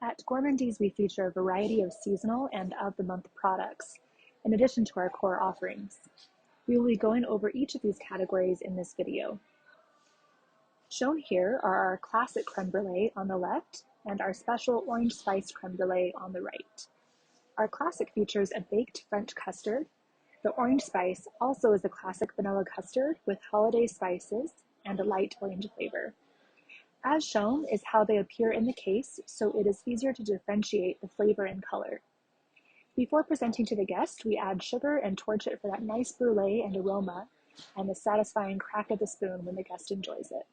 At Gourmandies, we feature a variety of seasonal and of-the-month products, in addition to our core offerings. We will be going over each of these categories in this video. Shown here are our classic creme brulee on the left and our special orange spice creme brulee on the right. Our classic features a baked French custard. The orange spice also is a classic vanilla custard with holiday spices and a light orange flavor. As shown is how they appear in the case, so it is easier to differentiate the flavor and color. Before presenting to the guest, we add sugar and torch it for that nice brulee and aroma and the satisfying crack of the spoon when the guest enjoys it.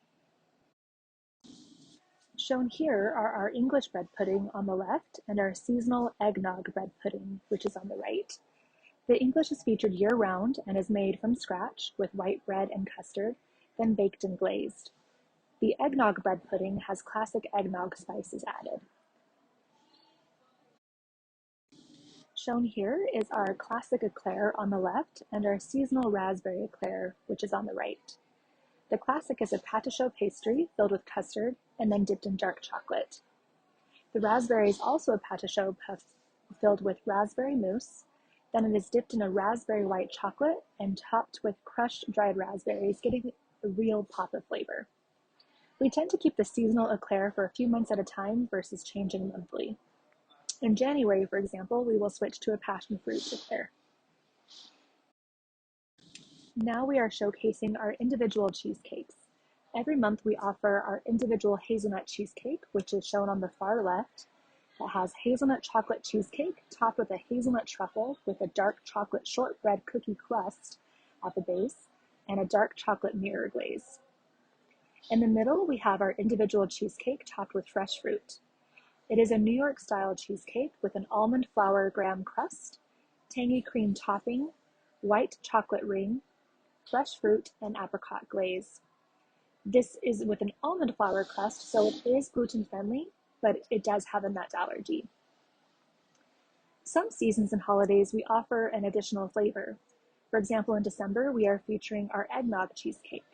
Shown here are our English bread pudding on the left and our seasonal eggnog bread pudding, which is on the right. The English is featured year-round and is made from scratch with white bread and custard, then baked and glazed. The eggnog bread pudding has classic eggnog spices added. Shown here is our classic Eclair on the left and our seasonal raspberry Eclair, which is on the right. The classic is a pâte chaud pastry filled with custard and then dipped in dark chocolate. The raspberry is also a pâte chaud puff filled with raspberry mousse, then it is dipped in a raspberry white chocolate and topped with crushed dried raspberries, getting a real pop of flavor. We tend to keep the seasonal Eclair for a few months at a time versus changing monthly. In January, for example, we will switch to a passion fruit Eclair. Now we are showcasing our individual cheesecakes. Every month we offer our individual hazelnut cheesecake, which is shown on the far left. It has hazelnut chocolate cheesecake topped with a hazelnut truffle with a dark chocolate shortbread cookie crust at the base and a dark chocolate mirror glaze. In the middle, we have our individual cheesecake topped with fresh fruit. It is a New York style cheesecake with an almond flour graham crust, tangy cream topping, white chocolate ring, fresh fruit, and apricot glaze. This is with an almond flour crust, so it is gluten friendly, but it does have a nut allergy. Some seasons and holidays, we offer an additional flavor. For example, in December, we are featuring our eggnog cheesecake.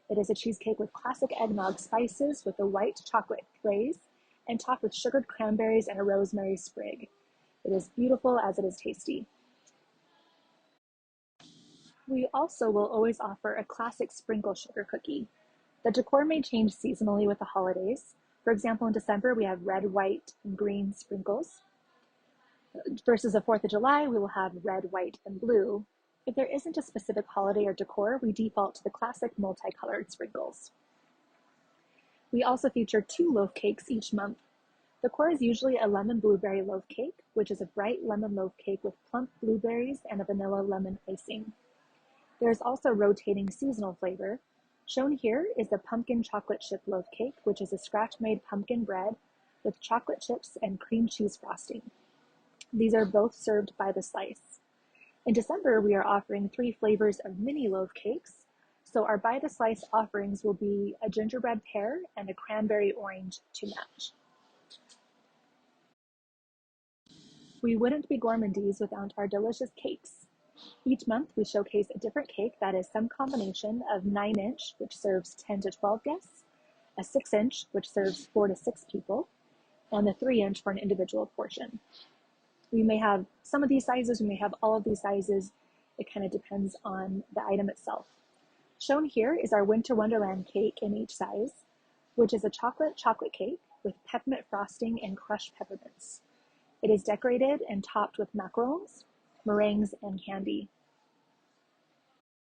It is a cheesecake with classic eggnog spices with a white chocolate glaze and topped with sugared cranberries and a rosemary sprig. It is beautiful as it is tasty. We also will always offer a classic sprinkle sugar cookie. The decor may change seasonally with the holidays. For example, in December, we have red, white, and green sprinkles. Versus the 4th of July, we will have red, white, and blue. If there isn't a specific holiday or decor, we default to the classic multicolored sprinkles. We also feature 2 loaf cakes each month. The core is usually a lemon blueberry loaf cake, which is a bright lemon loaf cake with plump blueberries and a vanilla lemon icing. There is also rotating seasonal flavor. Shown here is the pumpkin chocolate chip loaf cake, which is a scratch-made pumpkin bread with chocolate chips and cream cheese frosting. These are both served by the slice. In December, we are offering 3 flavors of mini loaf cakes. So our by the slice offerings will be a gingerbread pear and a cranberry orange to match. We wouldn't be Gourmandies without our delicious cakes. Each month we showcase a different cake that is some combination of 9-inch, which serves 10 to 12 guests, a 6-inch, which serves 4 to 6 people, and the 3-inch for an individual portion. We may have some of these sizes, we may have all of these sizes. It kind of depends on the item itself. Shown here is our Winter Wonderland cake in each size, which is a chocolate cake with peppermint frosting and crushed peppermints. It is decorated and topped with macarons, meringues, and candy.